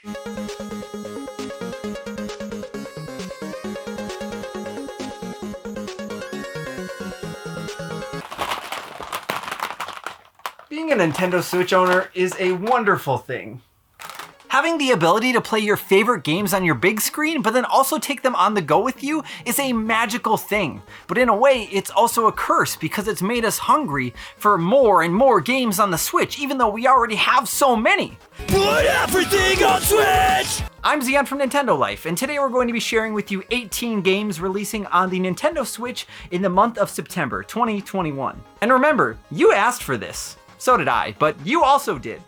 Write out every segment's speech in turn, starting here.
Being a Nintendo Switch owner is a wonderful thing. Having the ability to play your favorite games on your big screen, but then also take them on the go with you, is a magical thing. But in a way, it's also a curse because it's made us hungry for more and more games on the Switch, even though we already have so many. Put everything on Switch! I'm Zion from Nintendo Life, and today we're going to be sharing with you 18 games releasing on the Nintendo Switch in the month of September 2021. And remember, you asked for this. So did I, but you also did.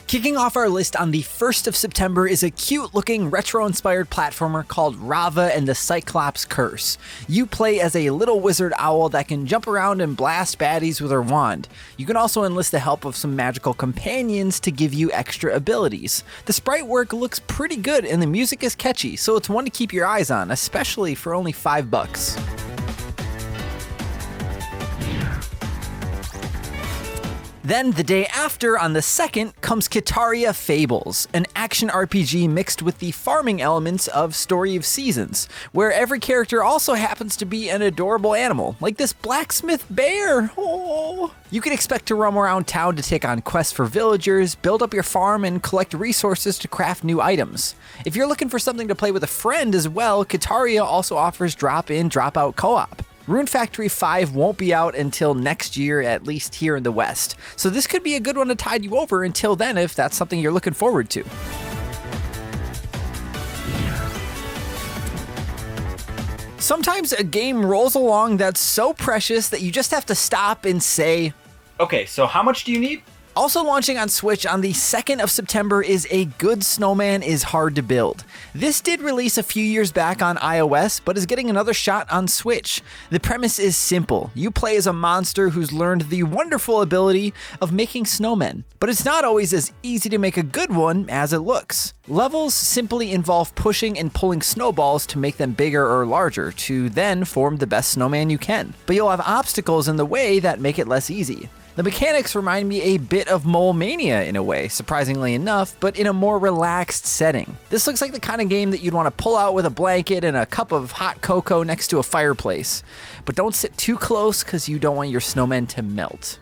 Kicking off our list on the 1st of September is a cute-looking retro-inspired platformer called Ravva and the Cyclops Curse. You play as a little wizard owl that can jump around and blast baddies with her wand. You can also enlist the help of some magical companions to give you extra abilities. The sprite work looks pretty good and the music is catchy, so it's one to keep your eyes on, especially for only $5. Then the day after, on the 2nd, comes Kitaria Fables, an action RPG mixed with the farming elements of Story of Seasons, where every character also happens to be an adorable animal, like this blacksmith bear. Oh. You can expect to roam around town to take on quests for villagers, build up your farm, and collect resources to craft new items. If you're looking for something to play with a friend as well, Kitaria also offers drop-in, drop-out co-op. Rune Factory 5 won't be out until next year, at least here in the West. So this could be a good one to tide you over until then if that's something you're looking forward to. Sometimes a game rolls along that's so precious that you just have to stop and say, okay, so how much do you need? Also launching on Switch on the 2nd of September is A Good Snowman is Hard to Build. This did release a few years back on iOS, but is getting another shot on Switch. The premise is simple. You play as a monster who's learned the wonderful ability of making snowmen, but it's not always as easy to make a good one as it looks. Levels simply involve pushing and pulling snowballs to make them bigger or larger, to then form the best snowman you can. But you'll have obstacles in the way that make it less easy. The mechanics remind me a bit of Mole Mania in a way, surprisingly enough, but in a more relaxed setting. This looks like the kind of game that you'd want to pull out with a blanket and a cup of hot cocoa next to a fireplace. But don't sit too close because you don't want your snowmen to melt.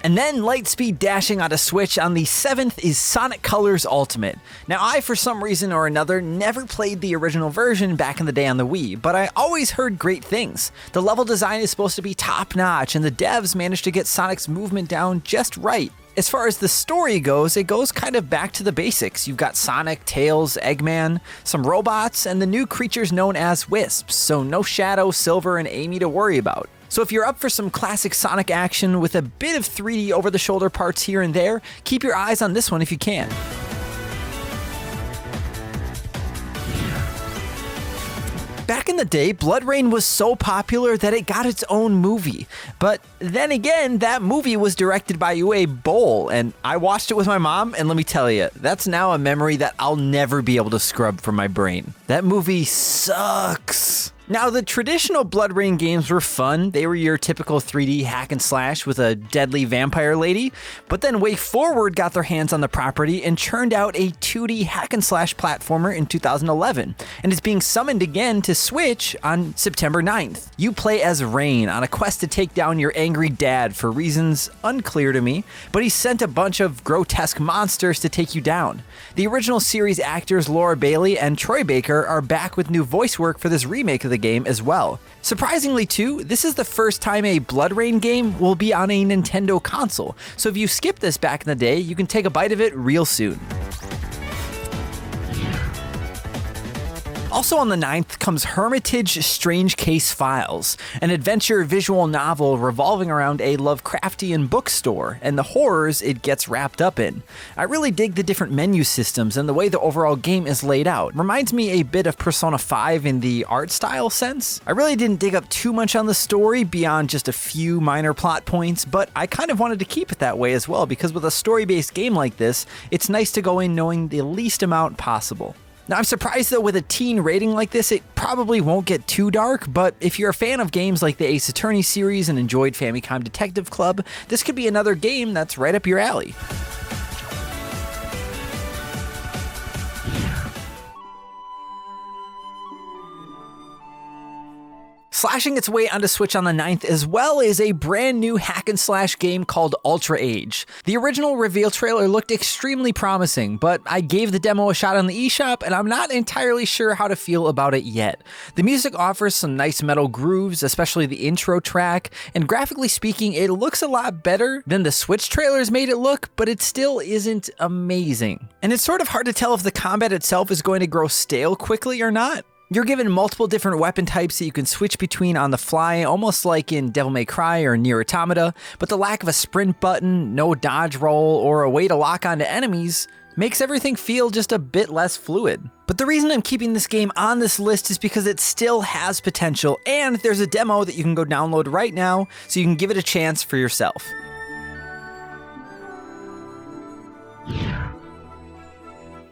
And then Lightspeed dashing onto Switch on the 7th is Sonic Colors Ultimate. Now I, for some reason or another, never played the original version back in the day on the Wii, but I always heard great things. The level design is supposed to be top-notch, and the devs managed to get Sonic's movement down just right. As far as the story goes, it goes kind of back to the basics. You've got Sonic, Tails, Eggman, some robots, and the new creatures known as Wisps, so no Shadow, Silver, and Amy to worry about. So if you're up for some classic Sonic action with a bit of 3D over-the-shoulder parts here and there, keep your eyes on this one if you can. Back in the day, BloodRayne was so popular that it got its own movie. But then again, that movie was directed by Uwe Boll, and I watched it with my mom, and let me tell you, that's now a memory that I'll never be able to scrub from my brain. That movie sucks. Now, the traditional BloodRayne games were fun. They were your typical 3D hack and slash with a deadly vampire lady, but then WayForward got their hands on the property and churned out a 2D hack and slash platformer in 2011, and it's being summoned again to Switch on September 9th. You play as Rayne on a quest to take down your angry dad for reasons unclear to me, but he sent a bunch of grotesque monsters to take you down. The original series actors Laura Bailey and Troy Baker are back with new voice work for this remake of the game as well. Surprisingly too, this is the first time a BloodRayne game will be on a Nintendo console, so if you skipped this back in the day, you can take a bite of it real soon. Also on the 9th comes Hermitage Strange Case Files, an adventure visual novel revolving around a Lovecraftian bookstore and the horrors it gets wrapped up in. I really dig the different menu systems and the way the overall game is laid out. Reminds me a bit of Persona 5 in the art style sense. I really didn't dig up too much on the story beyond just a few minor plot points, but I kind of wanted to keep it that way as well because with a story-based game like this, it's nice to go in knowing the least amount possible. Now, I'm surprised though with a teen rating like this, it probably won't get too dark, but if you're a fan of games like the Ace Attorney series and enjoyed Famicom Detective Club, this could be another game that's right up your alley. Slashing its way onto Switch on the 9th as well is a brand new hack and slash game called Ultra Age. The original reveal trailer looked extremely promising, but I gave the demo a shot on the eShop and I'm not entirely sure how to feel about it yet. The music offers some nice metal grooves, especially the intro track, and graphically speaking, it looks a lot better than the Switch trailers made it look, but it still isn't amazing. And it's sort of hard to tell if the combat itself is going to grow stale quickly or not. You're given multiple different weapon types that you can switch between on the fly, almost like in Devil May Cry or Nier Automata, but the lack of a sprint button, no dodge roll, or a way to lock onto enemies makes everything feel just a bit less fluid. But the reason I'm keeping this game on this list is because it still has potential, and there's a demo that you can go download right now so you can give it a chance for yourself.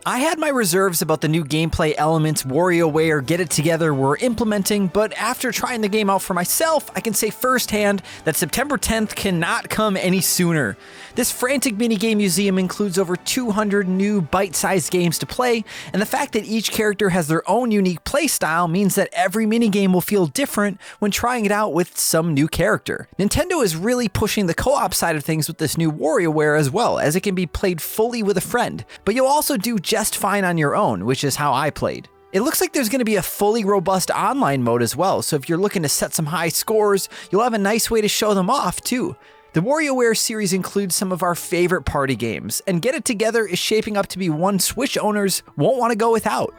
I had my reserves about the new gameplay elements WarioWare Get It Together were implementing, but after trying the game out for myself, I can say firsthand that September 10th cannot come any sooner. This frantic minigame museum includes over 200 new bite-sized games to play, and the fact that each character has their own unique playstyle means that every minigame will feel different when trying it out with some new character. Nintendo is really pushing the co-op side of things with this new WarioWare as well, as it can be played fully with a friend, but you'll also do just fine on your own, which is how I played. It looks like there's going to be a fully robust online mode as well, so if you're looking to set some high scores, you'll have a nice way to show them off too. The WarioWare series includes some of our favorite party games, and Get It Together is shaping up to be one Switch owners won't want to go without.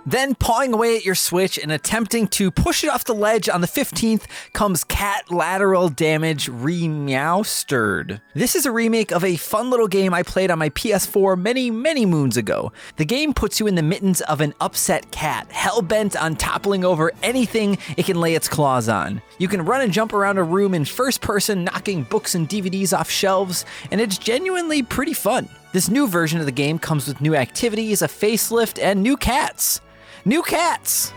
Then, pawing away at your Switch and attempting to push it off the ledge on the 15th comes Catlateral Damage Remeowstered. This is a remake of a fun little game I played on my PS4 many moons ago. The game puts you in the mittens of an upset cat, hell-bent on toppling over anything it can lay its claws on. You can run and jump around a room in first person, knocking books and DVDs off shelves, and it's genuinely pretty fun. This new version of the game comes with new activities, a facelift, and new cats. New cats!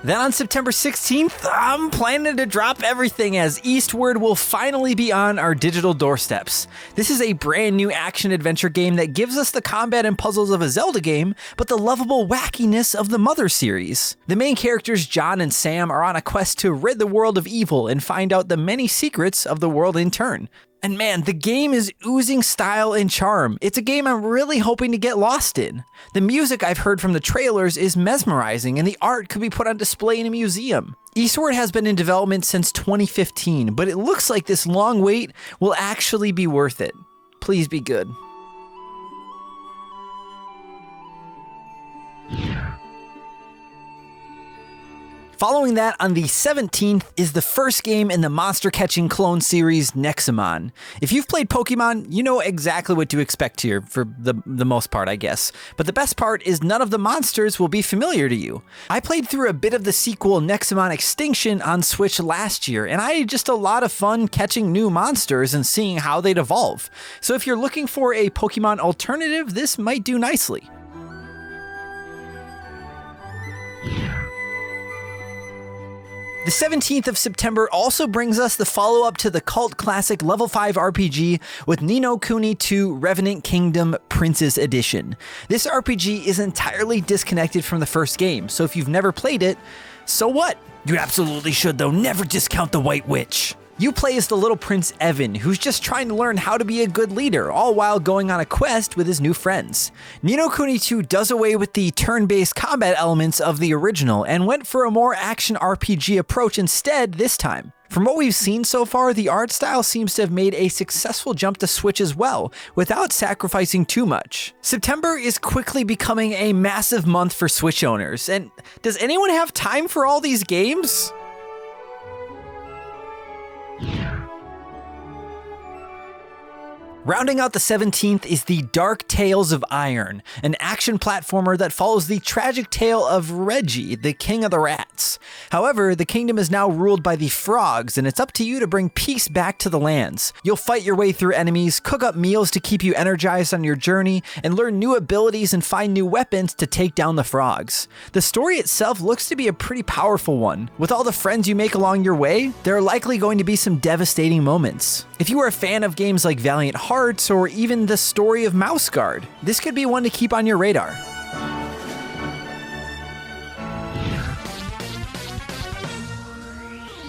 Then on September 16th, I'm planning to drop everything as Eastward will finally be on our digital doorsteps. This is a brand new action-adventure game that gives us the combat and puzzles of a Zelda game, but the lovable wackiness of the Mother series. The main characters, John and Sam, are on a quest to rid the world of evil and find out the many secrets of the world in turn. And man, the game is oozing style and charm. It's a game I'm really hoping to get lost in. The music I've heard from the trailers is mesmerizing, and the art could be put on display in a museum. Eastward has been in development since 2015, but it looks like this long wait will actually be worth it. Please be good. Following that, on the 17th, is the first game in the monster-catching clone series, Nexomon. If you've played Pokemon, you know exactly what to expect here, for the most part, I guess. But the best part is none of the monsters will be familiar to you. I played through a bit of the sequel, Nexomon Extinction, on Switch last year, and I had just a lot of fun catching new monsters and seeing how they'd evolve. So if you're looking for a Pokemon alternative, this might do nicely. The 17th of September also brings us the follow-up to the cult classic level 5 RPG with Ni no Kuni 2 Revenant Kingdom Princess Edition. This RPG is entirely disconnected from the first game, so if you've never played it, so what? You absolutely should though, never discount the White Witch. You play as the little Prince Evan, who's just trying to learn how to be a good leader, all while going on a quest with his new friends. Ni no Kuni 2 does away with the turn-based combat elements of the original and went for a more action RPG approach instead this time. From what we've seen so far, the art style seems to have made a successful jump to Switch as well, without sacrificing too much. September is quickly becoming a massive month for Switch owners, and does anyone have time for all these games? Rounding out the 17th is the Dark Tales of Iron, an action platformer that follows the tragic tale of Reggie, the king of the rats. However, the kingdom is now ruled by the frogs, and it's up to you to bring peace back to the lands. You'll fight your way through enemies, cook up meals to keep you energized on your journey, and learn new abilities and find new weapons to take down the frogs. The story itself looks to be a pretty powerful one. With all the friends you make along your way, there are likely going to be some devastating moments. If you are a fan of games like Valiant Hearts or even the story of Mouse Guard, this could be one to keep on your radar.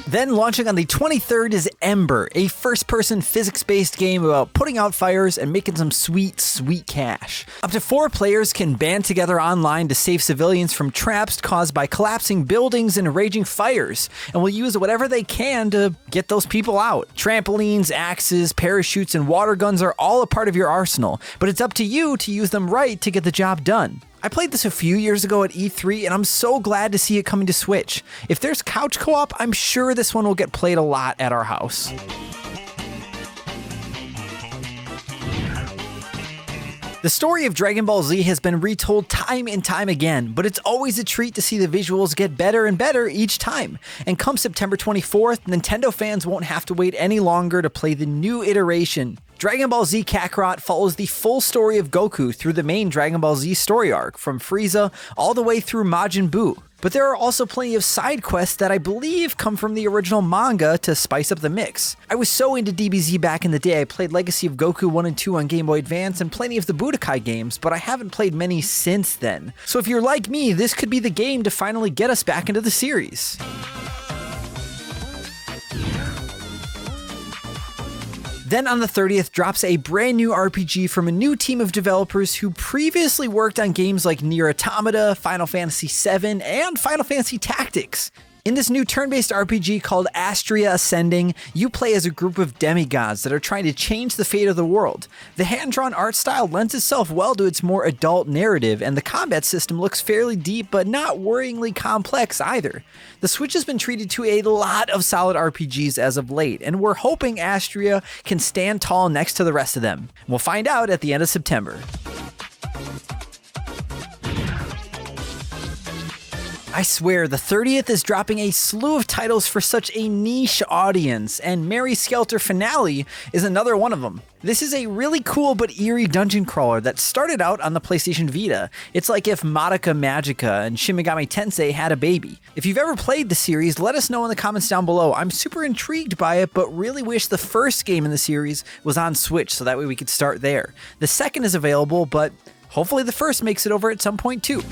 Then launching on the 23rd is Embr, a first-person physics-based game about putting out fires and making some sweet, sweet cash. Up to 4 players can band together online to save civilians from traps caused by collapsing buildings and raging fires, and will use whatever they can to get those people out. Trampolines, axes, parachutes, and water guns are all a part of your arsenal, but it's up to you to use them right to get the job done. I played this a few years ago at E3, and I'm so glad to see it coming to Switch. If there's couch co-op, I'm sure this one will get played a lot at our house. The story of Dragon Ball Z has been retold time and time again, but it's always a treat to see the visuals get better and better each time. And come September 24th, Nintendo fans won't have to wait any longer to play the new iteration. Dragon Ball Z Kakarot follows the full story of Goku through the main Dragon Ball Z story arc, from Frieza all the way through Majin Buu. But there are also plenty of side quests that I believe come from the original manga to spice up the mix. I was so into DBZ back in the day. I played Legacy of Goku 1 and 2 on Game Boy Advance and plenty of the Budokai games, but I haven't played many since then. So if you're like me, this could be the game to finally get us back into the series. Then on the 30th drops a brand new RPG from a new team of developers who previously worked on games like Nier Automata, Final Fantasy VII, and Final Fantasy Tactics. In this new turn-based RPG called Astria Ascending, you play as a group of demigods that are trying to change the fate of the world. The hand-drawn art style lends itself well to its more adult narrative, and the combat system looks fairly deep but not worryingly complex either. The Switch has been treated to a lot of solid RPGs as of late, and we're hoping Astria can stand tall next to the rest of them. We'll find out at the end of September. I swear, the 30th is dropping a slew of titles for such a niche audience, and Mary Skelter Finale is another one of them. This is a really cool but eerie dungeon crawler that started out on the PlayStation Vita. It's like if Madoka Magica and Shin Megami Tensei had a baby. If you've ever played the series, let us know in the comments down below. I'm super intrigued by it, but really wish the first game in the series was on Switch, so that way we could start there. The second is available, but hopefully the first makes it over at some point too.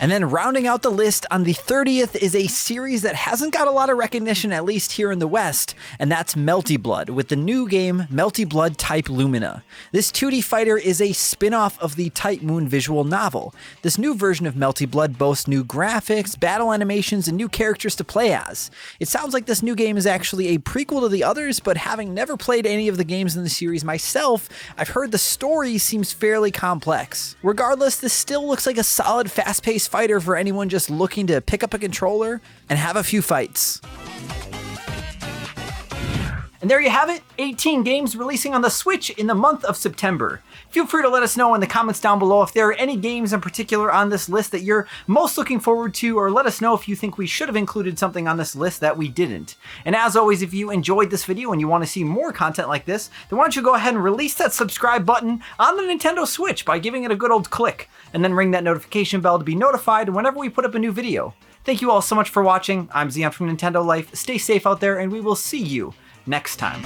And then rounding out the list on the 30th is a series that hasn't got a lot of recognition, at least here in the West, and that's Melty Blood, with the new game Melty Blood Type Lumina. This 2D fighter is a spin-off of the Type Moon visual novel. This new version of Melty Blood boasts new graphics, battle animations, and new characters to play as. It sounds like this new game is actually a prequel to the others, but having never played any of the games in the series myself, I've heard the story seems fairly complex. Regardless, this still looks like a solid, fast-paced fighter for anyone just looking to pick up a controller and have a few fights. And there you have it, 18 games releasing on the Switch in the month of September. Feel free to let us know in the comments down below if there are any games in particular on this list that you're most looking forward to, or let us know if you think we should have included something on this list that we didn't. And as always, if you enjoyed this video and you want to see more content like this, then why don't you go ahead and release that subscribe button on the Nintendo Switch by giving it a good old click, and then ring that notification bell to be notified whenever we put up a new video. Thank you all so much for watching. I'm Xeon from Nintendo Life. Stay safe out there, and we will see you next time.